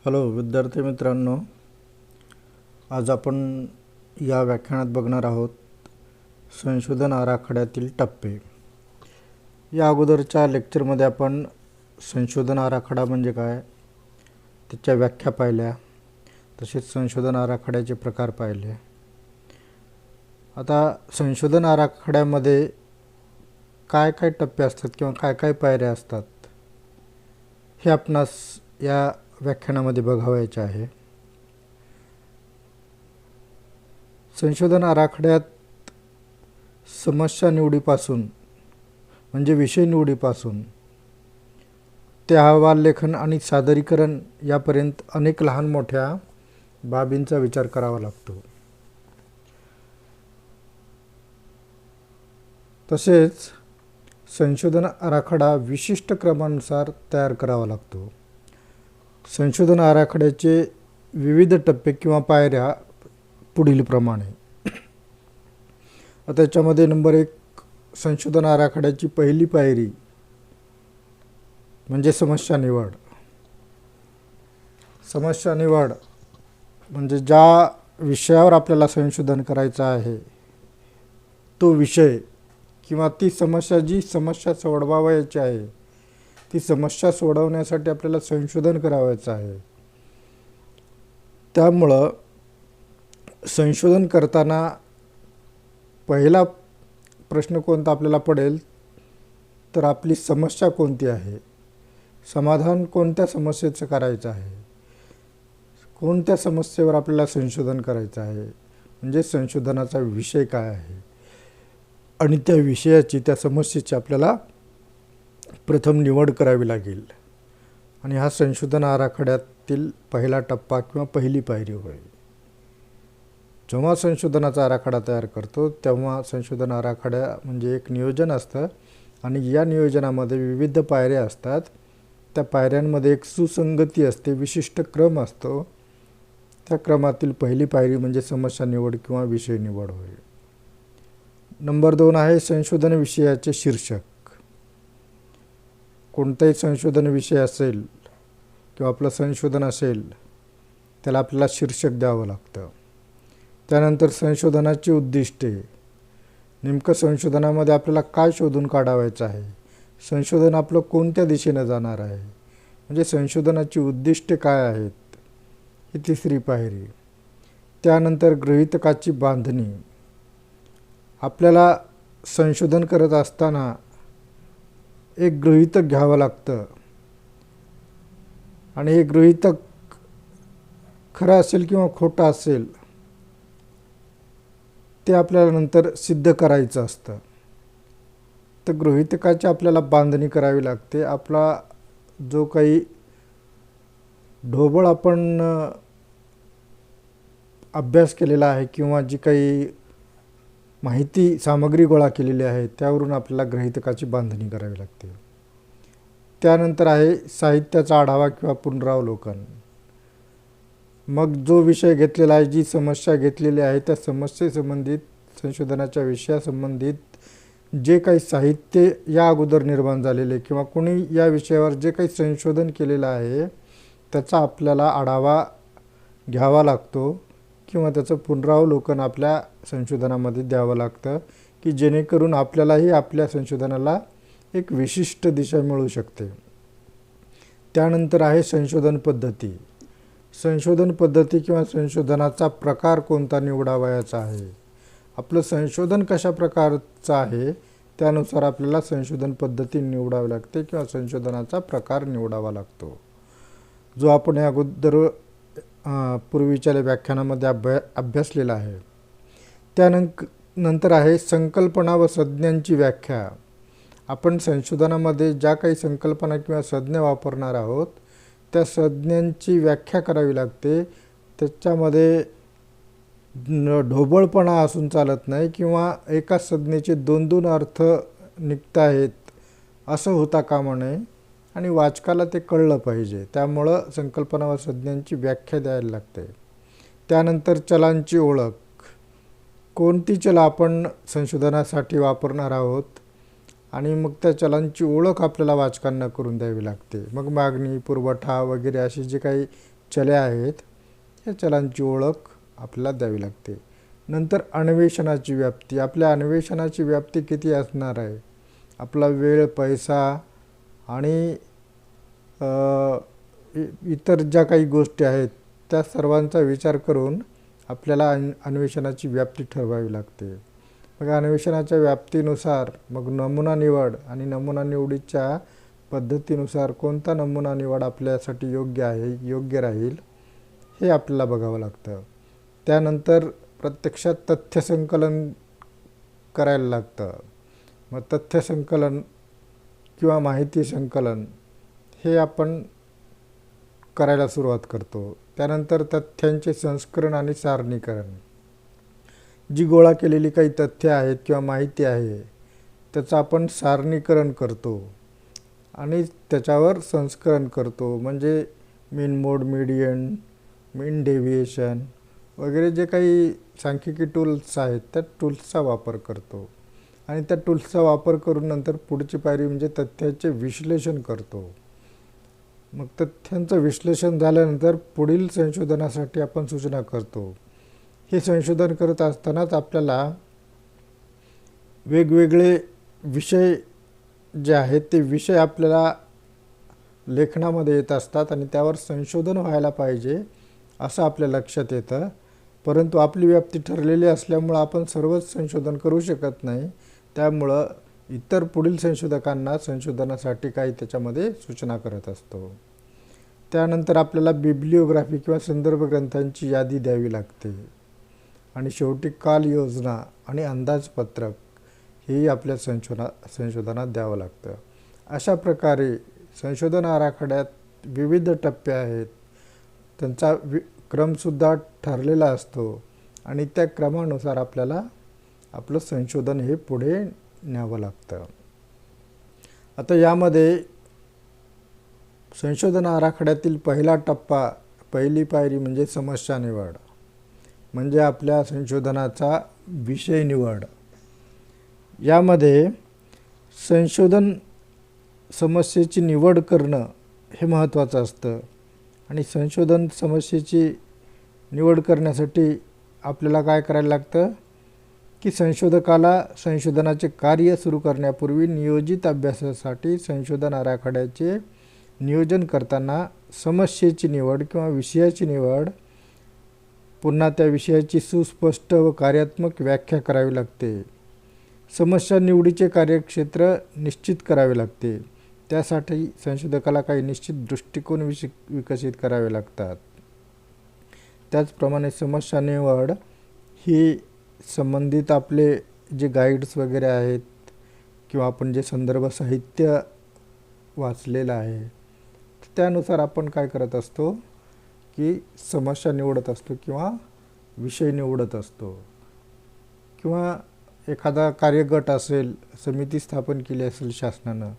Hello विद्यार्थी मित्रांनो, आज आपण या व्याख्यानात बघणार आहोत संशोधन आराखड्यातील टप्पे. या अगोदरच्या लेक्चरमध्ये आपण संशोधन आराखडा म्हणजे काय, त्याच्या व्याख्या पाहिल्या, तसेच संशोधन आराखड्याचे प्रकार पाहिले. आता संशोधन आराखड्यामध्ये काय काय टप्पे असतात किंवा काय काय पायऱ्या असतात हे आपणास या व्याख्यानामध्ये बघावयाचे आहे. संशोधन आराखड्यात समस्या निवडीपासून म्हणजे विषय निवडीपासून ते अहवाल लेखन आणि सादरीकरण यापर्यंत अनेक लहान मोठ्या बाबींचा विचार करावा लागतो. तसेच संशोधन आराखडा विशिष्ट क्रमानुसार तयार करावा लागतो. संशोधन आराखड्याचे विविध टप्पे किंवा पायऱ्या पुढील प्रमाणे. आता त्याच्यामध्ये नंबर 1, संशोधन आराखड्याची पहिली पायरी म्हणजे समस्या निवड. समस्या निवड म्हणजे ज्या विषयावर आपल्याला संशोधन करायचं आहे तो विषय किंवा ती समस्या, जी समस्या सोडवायची आहे ती समस्या सोडवण्यासाठी आपल्याला संशोधन करावायचं आहे. त्यामुळं संशोधन करताना पहिला प्रश्न कोणता आपल्याला पडेल तर आपली समस्या कोणती आहे, समाधान कोणत्या समस्येचं करायचं आहे, कोणत्या समस्येवर आपल्याला संशोधन करायचं आहे, म्हणजे संशोधनाचा विषय काय आहे आणि त्या विषयाची, त्या समस्येची आपल्याला प्रथम निवड करावी लागेल. आणि हा संशोधन आराखड्यातील पहिला टप्पा किंवा पहिली पायरी होय. जेव्हा संशोधनाचा आराखडा तयार करतो तेव्हा संशोधन आराखडा म्हणजे एक नियोजन असतं आणि या नियोजनामध्ये विविध पायऱ्या असतात. त्या पायऱ्यांमध्ये एक सुसंगती असते, विशिष्ट क्रम असतो. त्या क्रमातील पहिली पायरी म्हणजे समस्या निवड किंवा विषय निवड होय. नंबर 2 आहे संशोधन विषयाचे शीर्षक. कोणताही संशोधन विषय असेल किंवा आपलं संशोधन असेल त्याला आपल्याला शीर्षक द्यावं लागतं. त्यानंतर संशोधनाची उद्दिष्टे. नेमकं संशोधनामध्ये आपल्याला काय शोधून काढावायचं आहे, संशोधन आपलं कोणत्या दिशेनं जाणार आहे, म्हणजे संशोधनाची उद्दिष्टे काय आहेत, ही तिसरी पायरी. त्यानंतर गृहीतकाची बांधणी. आपल्याला संशोधन करत असताना एक गृहीतक घ्यावं लागतं आणि हे गृहीतक खरं असेल किंवा खोटं असेल ते आपल्याला नंतर सिद्ध करायचं असतं. तर गृहीतकाची आपल्याला बांधणी करावी लागते. आपला जो काही ढोबळ आपण अभ्यास केलेला आहे किंवा जी काही माहिती सामग्री गोळा केलेली आहे त्यावरून आपल्याला गृहीतकाची बांधणी करावी लागते. त्यानंतर आहे साहित्याचा आढावा किंवा पुनरावलोकन. मग जो विषय घेतलेला आहे, जी समस्या घेतलेली आहे त्या समस्येसंबंधित, संशोधनाच्या विषयासंबंधित जे काही साहित्य या अगोदर निर्माण झालेले किंवा कोणी या विषयावर जे काही संशोधन केलेलं आहे त्याचा आपल्याला आढावा घ्यावा लागतो किंवा त्याचं पुनरावलोकन आपल्या संशोधनामध्ये द्यावं लागतं की जेणेकरून आपल्यालाही आपल्या संशोधनाला एक विशिष्ट दिशा मिळू शकते. त्यानंतर आहे संशोधन पद्धती. संशोधन पद्धती किंवा संशोधनाचा प्रकार कोणता निवडावयाचा आहे, आपलं संशोधन कशा प्रकारचं आहे त्यानुसार आपल्याला संशोधन पद्धती निवडावी लागते किंवा संशोधनाचा प्रकार निवडावा लागतो, जो आपण या अगोदर पूर्वीच्या व्याख्यानामध्ये अभ्यासलेला आहे. त्यानंतर आहे संकल्पना व संज्ञांची व्याख्या. आपण संशोधनामध्ये ज्या काही संकल्पना किंवा संज्ञा वापरणार आहोत त्या संज्ञांची व्याख्या करावी लागते. त्याच्यामध्ये ढोबळपणा असून चालत नाही किंवा एका संज्ञेचे 2 अर्थ निघत आहेत असं होता कामा नये आणि वाचकाला ते कळलं पाहिजे. त्यामुळं संकल्पना व संज्ञांची व्याख्या द्यायला लागते. त्यानंतर चलांची ओळख. कोणती चलं आपण संशोधनासाठी वापरणार आहोत आणि मग त्या चलांची ओळख आपल्याला वाचकांना करून द्यावी लागते. मग मागणी, पुरवठा वगैरे अशी जे काही चले आहेत, या चलांची ओळख आपल्याला द्यावी लागते. नंतर अन्वेषणाची व्याप्ती. आपल्या अन्वेषणाची व्याप्ती किती असणार आहे? आपला वेळ, पैसा आणि इतर ज्या काही गोष्टी आहेत त्या सर्वांचा विचार करून आपल्याला अन्वेषणाची व्याप्ती ठरवावी लागते. मग अन्वेषणाच्या व्याप्तीनुसार मग नमुना निवड आणि नमुना निवडीच्या पद्धतीनुसार कोणता नमुना निवड आपल्यासाठी योग्य राहील हे आपल्याला बघावं लागतं. त्यानंतर प्रत्यक्षात तथ्यसंकलन करायला लागतं. मग तथ्यसंकलन किंवा माहिती संकलन हे आपण करायला सुरुवात करतो. त्यानंतर तथ्यांचे संस्करण आणि सारणीकरण. जी गोळा केलेली काही तथ्य आहेत किंवा माहिती आहे त्याचं आपण सारणीकरण करतो आणि त्याच्यावर संस्करण करतो. म्हणजे मीन मोड, मीडियन, मीन डेव्हिएशन वगैरे जे काही सांख्यिकी टूल्स आहेत त्या टूल्सचा वापर करतो आणि त्या टूल्सचा वापर करून नंतर पुढची पायरी म्हणजे तथ्याचे विश्लेषण करतो. मग तथ्यांचं विश्लेषण झाल्यानंतर पुढील संशोधनासाठी आपण सूचना करतो. हे संशोधन करत असतानाच आपल्याला वेगवेगळे विषय जे आहेत ते विषय आपल्याला लेखनामध्ये येत असतात आणि त्यावर संशोधन व्हायला पाहिजे असं आपल्या लक्षात येतं. परंतु आपली व्याप्ती ठरलेली असल्यामुळं आपण सर्वच संशोधन करू शकत नाही. त्यामुळं इतर पुढील संशोधकांना संशोधनासाठी काही त्याच्यामध्ये सूचना करत असतो. त्यानंतर आपल्याला बिब्लिओग्राफी किंवा संदर्भ ग्रंथांची यादी द्यावी लागते आणि शेवटी काल योजना आणि अंदाजपत्रक हेही आपल्या संशोधनात द्यावं लागतं. अशा प्रकारे संशोधन आराखड्यात विविध टप्पे आहेत, त्यांचा क्रमसुद्धा ठरलेला असतो आणि त्या क्रमानुसार आपल्याला आपलं संशोधन हे पुढे न्यावं लागतं. आता यामध्ये संशोधन आराखड्यातील पहिला टप्पा, पहिली पायरी म्हणजे समस्या निवड. म्हणजे आपल्या संशोधनाचा विषय निवड. यामध्ये संशोधन समस्येची निवड करणं हे महत्त्वाचं असतं आणि संशोधन समस्येची निवड करण्यासाठी आपल्याला काय करायला लागतं की संशोधकाला संशोधनाचे कार्य सुरू करण्यापूर्वी नियोजित अभ्यासासाठी संशोधन आराखड्याचे नियोजन करताना समस्येची निवड किंवा विषयाची निवड, पुन्हा त्या विषयाची सुस्पष्ट व कार्यात्मक व्याख्या करावी लागते. समस्या निवडीचे कार्यक्षेत्र निश्चित करावे लागते. त्यासाठी संशोधकाला काही निश्चित दृष्टिकोन विकसित करावे लागतात. त्याचप्रमाणे समस्या निवड ही संबंधित आपले जे गाईड्स वगैरे आहेत किंवा आपण जे संदर्भ साहित्य वाचलेलं आहे त्यानुसार आपण काय करत असतो की समस्या निवडत असतो किंवा विषय निवडत असतो. किंवा एखादा कार्यगट असेल, समिती स्थापन केली असेल शासनानं,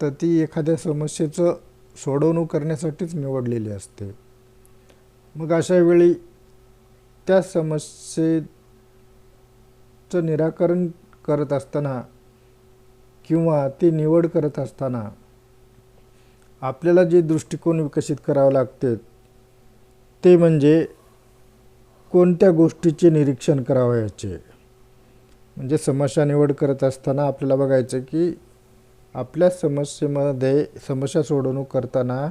तर ती एखाद्या समस्येचं सोडवणूक करण्यासाठीच निवडलेली असते. मग अशा वेळी त्या समस्येचं निराकरण करत असताना किंवा ती निवड करत असताना आपल्याला जे दृष्टिकोन विकसित करावे लागते ते म्हणजे कोणत्या गोष्टीचे निरीक्षण करावयाचे. म्हणजे समस्या निवड करत असताना आपल्याला बघायचं की आपल्या समस्येमध्ये समस्या सोडवणूक करताना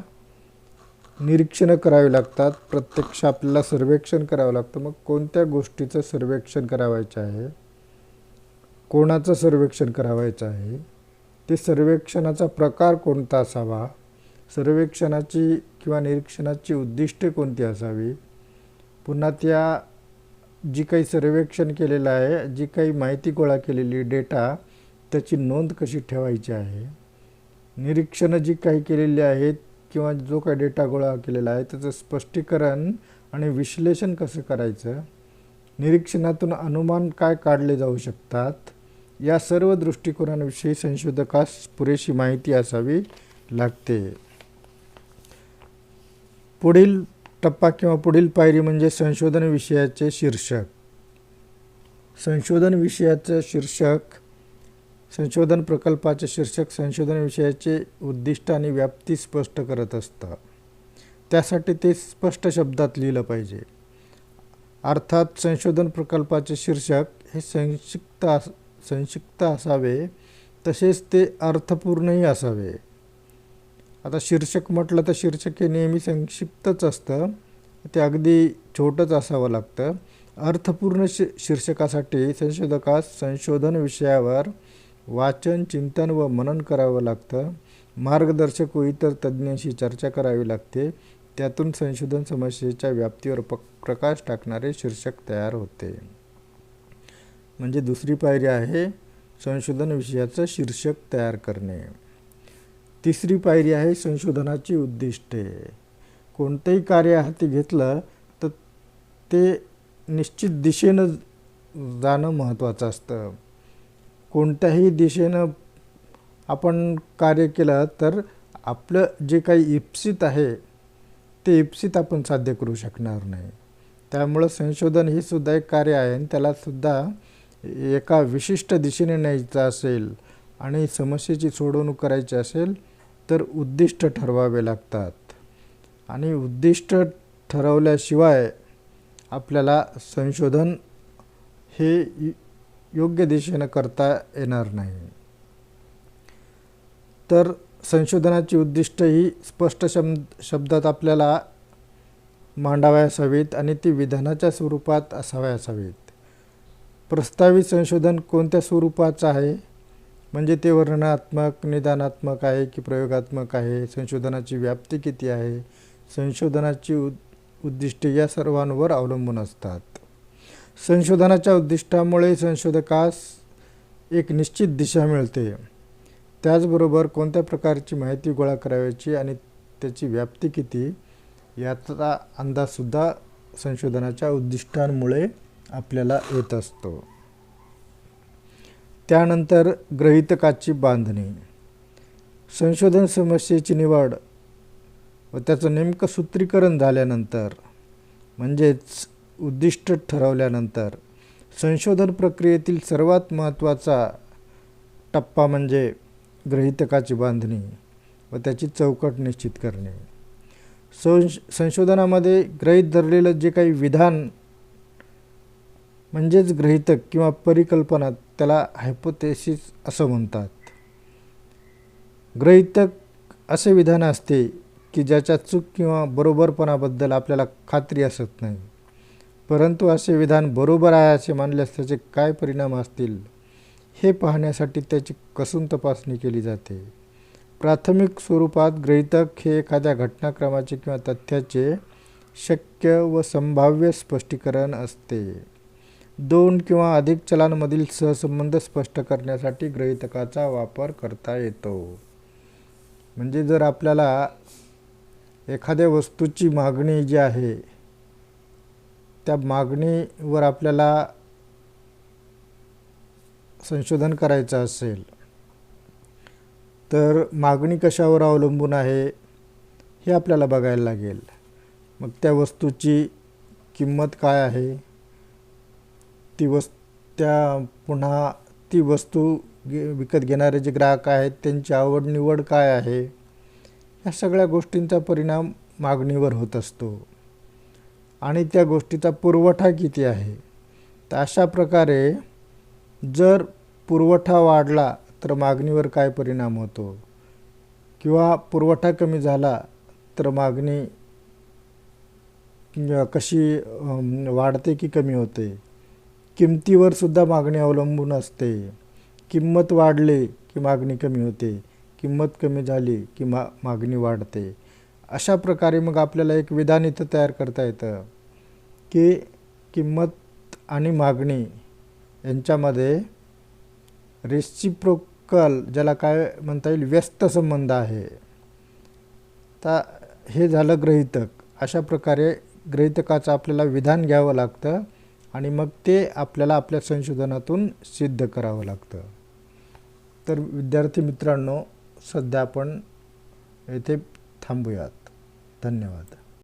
निरीक्षणं करावी लागतात. प्रत्यक्ष आपल्याला सर्वेक्षण करावं लागतं. मग कोणत्या गोष्टीचं सर्वेक्षण करावायचं आहे, कोणाचं सर्वेक्षण करावायचं आहे, ते सर्वेक्षणाचा प्रकार कोणता असावा, सर्वेक्षणाची किंवा निरीक्षणाची उद्दिष्टे कोणती असावी, पुन्हा त्या जी काही सर्वेक्षण केलेलं आहे, जी काही माहिती गोळा केलेली डेटा त्याची नोंद कशी ठेवायची आहे, निरीक्षणं जी काही केलेली आहेत किंवा जो काही डेटा गोळा केलेला आहे त्याचं स्पष्टीकरण आणि विश्लेषण कसं करायचं, निरीक्षणातून अनुमान काय काढले जाऊ शकतात, या सर्व दृष्टिकोनांविषयी संशोधकास पुरेशी माहिती असावी लागते. पुढील टप्पा किंवा पुढील पायरी म्हणजे संशोधन विषयाचे शीर्षक. संशोधन विषयाचं शीर्षक, संशोधन प्रकल्पाचे शीर्षक संशोधन विषयाचे उद्दिष्ट आणि व्याप्ती स्पष्ट करत असतं. त्यासाठी ते स्पष्ट शब्दात लिहिलं पाहिजे. अर्थात संशोधन प्रकल्पाचे शीर्षक हे संक्षिप्त असावे, तसेच ते अर्थपूर्णही असावे. आता शीर्षक म्हटलं तर शीर्षक हे नेहमी संक्षिप्तच असतं, ते अगदी छोटंच असावं लागतं. अर्थपूर्ण शीर्षकासाठी संशोधकास संशोधन विषयावर वाचन, चिंतन व मनन करावं लागतं. मार्गदर्शक व इतर तज्ज्ञांशी चर्चा करावी लागते. त्यातून संशोधन समस्येच्या व्याप्तीवर प्रकाश टाकणारे शीर्षक तयार होते. म्हणजे दुसरी पायरी आहे संशोधन विषयाचं शीर्षक तयार करणे. तिसरी पायरी आहे संशोधनाची उद्दिष्टे. कोणतंही कार्य हाती घेतलं तर ते निश्चित दिशेनं जाणं महत्त्वाचं असतं. कोणत्याही दिशेनं आपण कार्य केलं तर आपलं जे काही इप्सित आहे ते इप्सित आपण साध्य करू शकणार नाही. त्यामुळं संशोधन हे सुद्धा एक कार्य आहे आणि त्यालासुद्धा एका विशिष्ट दिशेने न्यायचं असेल आणि समस्येची सोडवणूक करायची असेल तर उद्दिष्ट ठरवावे लागतात. आणि उद्दिष्ट ठरवल्याशिवाय आपल्याला संशोधन हे योग्य दिशेनं करता येणार नाही. तर संशोधनाची उद्दिष्ट ही स्पष्ट शब्दात आपल्याला मांडावयास हवीत आणि ती विधानाच्या स्वरूपात असावयास हवीत. प्रस्तावित संशोधन कोणत्या स्वरूपाचं आहे, म्हणजे ते वर्णनात्मक, निदानात्मक आहे की प्रयोगात्मक आहे, संशोधनाची व्याप्ती किती आहे, संशोधनाची उद्दिष्टे या सर्वांवर अवलंबून असतात. संशोधनाच्या उद्दिष्टामुळे संशोधकास एक निश्चित दिशा मिळते. त्याचबरोबर कोणत्या प्रकारची माहिती गोळा करायची आणि त्याची व्याप्ती किती याचा अंदाजसुद्धा संशोधनाच्या उद्दिष्टांमुळे आपल्याला येत असतो. त्यानंतर गृहीतकाची बांधणी. संशोधन समस्येची निवड व त्याचं नेमकं सूत्रीकरण झाल्यानंतर, म्हणजेच उद्दिष्ट ठरवल्यानंतर संशोधन प्रक्रियेतील सर्वात महत्त्वाचा टप्पा म्हणजे गृहीतकाची बांधणी व त्याची चौकट निश्चित करणे. संशोधनामध्ये गृहीत धरलेलं जे काही विधान म्हणजेच गृहीतक किंवा परिकल्पना त्याला हायपोथेसिस असं म्हणतात. गृहीतक असे विधान असते की ज्याच्या चूक किंवा बरोबरपणाबद्दल आपल्याला खात्री असत नाही, परंतु असे विधान बरोबर आहे असे मानल्यास त्याचे काय परिणाम असतील हे पाहण्यासाठी त्याची कसून तपासणी केली जाते. प्राथमिक स्वरूपात गृहीतक हे एखाद्या घटनाक्रमाचे किंवा तथ्याचे शक्य व संभाव्य स्पष्टीकरण असते. दोन किंवा अधिक चलांमधील सहसंबंध स्पष्ट करण्यासाठी गृहीतकाचा वापर करता येतो. म्हणजे जर आपल्याला एखाद्या वस्तूची मागणी जी आहे त्या मागणीवर आपल्याला संशोधन करायचं असेल तर मागणी कशावर अवलंबून आहे हे आपल्याला बघायला लागेल. मग त्या वस्तूची किंमत काय आहे, पुन्हा ती वस्तू विकत घेणारे जे ग्राहक आहेत त्यांची आवड निवड काय आहे, या सगळ्या गोष्टींचा परिणाम मागणीवर होत असतो. आणि त्या गोष्टीचा पुरवठा किती आहे. तर अशा प्रकारे जर पुरवठा वाढला तर मागणीवर काय परिणाम होतो, किंवा पुरवठा कमी झाला तर मागणी कशी वाढते की कमी होते. किमतीवर सुद्धा मागणी अवलंबून असते. किंमत वाढली की मागणी कमी होते, किंमत कमी झाली की मागणी वाढते. अशा प्रकारे मग आपल्याला एक विधान इथं तयार करता येतं की किंमत आणि मागणी यांच्यामध्ये रेसिप्रोकल, ज्याला काय म्हणता येईल, व्यस्त संबंध आहे. तर हे झालं गृहीतक. अशा प्रकारे गृहीतकाचं आपल्याला विधान घ्यावं लागतं आणि मग ते आपल्याला आपल्या संशोधनातून सिद्ध करावं लागतं. तर विद्यार्थी मित्रांनो, सध्या आपण येथे थांबूयात. धन्यवाद.